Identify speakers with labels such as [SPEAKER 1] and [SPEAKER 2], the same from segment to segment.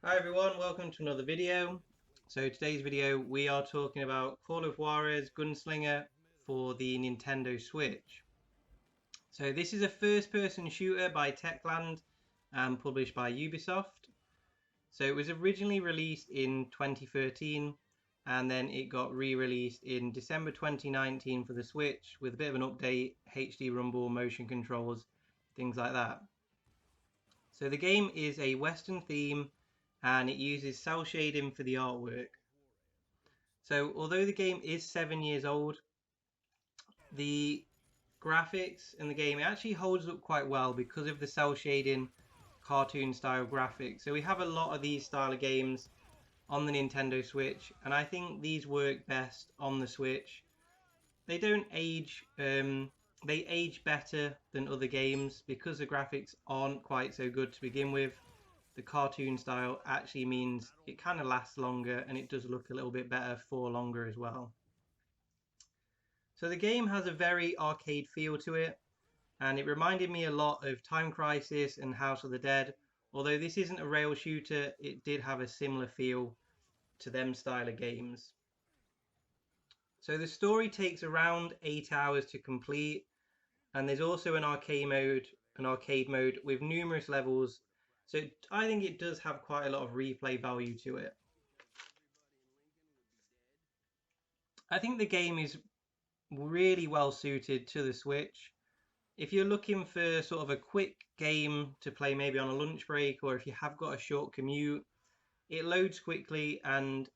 [SPEAKER 1] Hi everyone, welcome to another video. So today's video we are talking about Call of Juarez Gunslinger for the Nintendo Switch. So this is a first-person shooter by Techland and published by Ubisoft. So it was originally released in 2013 and then it got re-released in December 2019 for the Switch with a bit of an update, HD rumble, motion controls, things like that. So the game is a Western theme and it uses cel shading for the artwork. So although the game is 7 years old, the graphics in the game actually holds up quite well because of the cel shading cartoon style graphics. So we have a lot of these style of games on the Nintendo Switch, and I think these work best on the Switch. They don't age, they age better than other games because the graphics aren't quite so good to begin with. The cartoon style actually means it kind of lasts longer and it does look a little bit better for longer as well. So the game has a very arcade feel to it, and it reminded me a lot of Time Crisis and House of the Dead. Although this isn't a rail shooter, it did have a similar feel to them style of games. So the story takes around 8 hours to complete, and there's also an arcade mode with numerous levels. So I think it does have quite a lot of replay value to it. I think the game is really well suited to the Switch. If you're looking for sort of a quick game to play maybe on a lunch break, or if you have got a short commute, it loads quickly and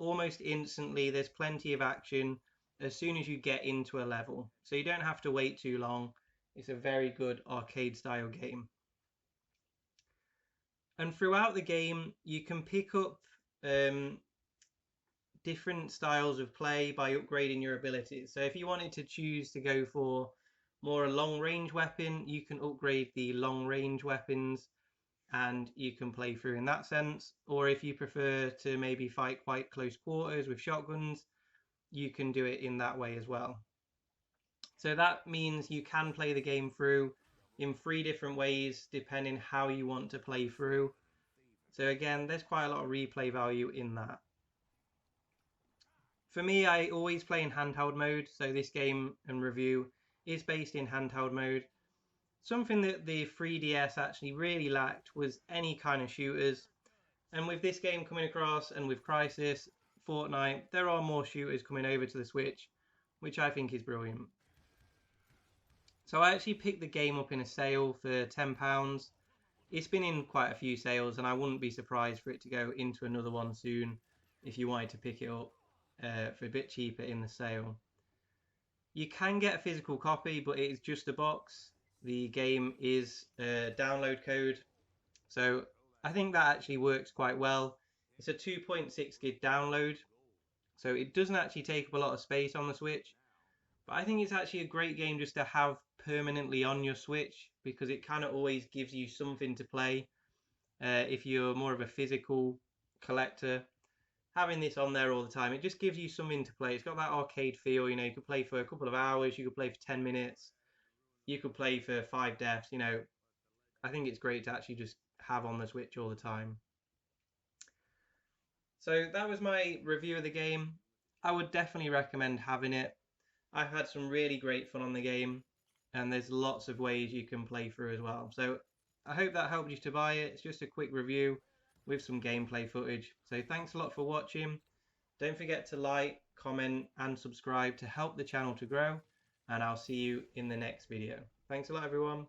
[SPEAKER 1] almost instantly there's plenty of action as soon as you get into a level. So you don't have to wait too long. It's a very good arcade style game. And throughout the game, you can pick up different styles of play by upgrading your abilities. So if you wanted to choose to go for more a long range weapon, you can upgrade the long range weapons and you can play through in that sense. Or if you prefer to maybe fight quite close quarters with shotguns, you can do it in that way as well. So that means you can play the game through in 3 different ways depending how you want to play through. So again, there's quite a lot of replay value in that. For me, I always play in handheld mode, so this game and review is based in handheld mode. Something that the 3DS actually really lacked was any kind of shooters. And with this game coming across, and with Crysis, Fortnite, there are more shooters coming over to the Switch, which I think is brilliant. So I actually picked the game up in a sale for £10. It's been in quite a few sales, and I wouldn't be surprised for it to go into another one soon if you wanted to pick it up for a bit cheaper in the sale. You can get a physical copy, but it is just a box. The game is a download code, so I think that actually works quite well. It's a 2.6 gig download, so it doesn't actually take up a lot of space on the Switch, but I think it's actually a great game just to have permanently on your Switch because it kind of always gives you something to play. If you're more of a physical collector, having this on there all the time, it just gives you something to play. It's got that arcade feel, you know, you could play for a couple of hours, you could play for 10 minutes, you could play for 5 deaths, you know. I think it's great to actually just have on the Switch all the time. So that was my review of the game. I would definitely recommend having it. I've had some really great fun on the game, and there's lots of ways you can play through as well. So I hope that helped you to buy it. It's just a quick review with some gameplay footage. So thanks a lot for watching. Don't forget to like, comment and subscribe to help the channel to grow, and I'll see you in the next video. Thanks a lot everyone.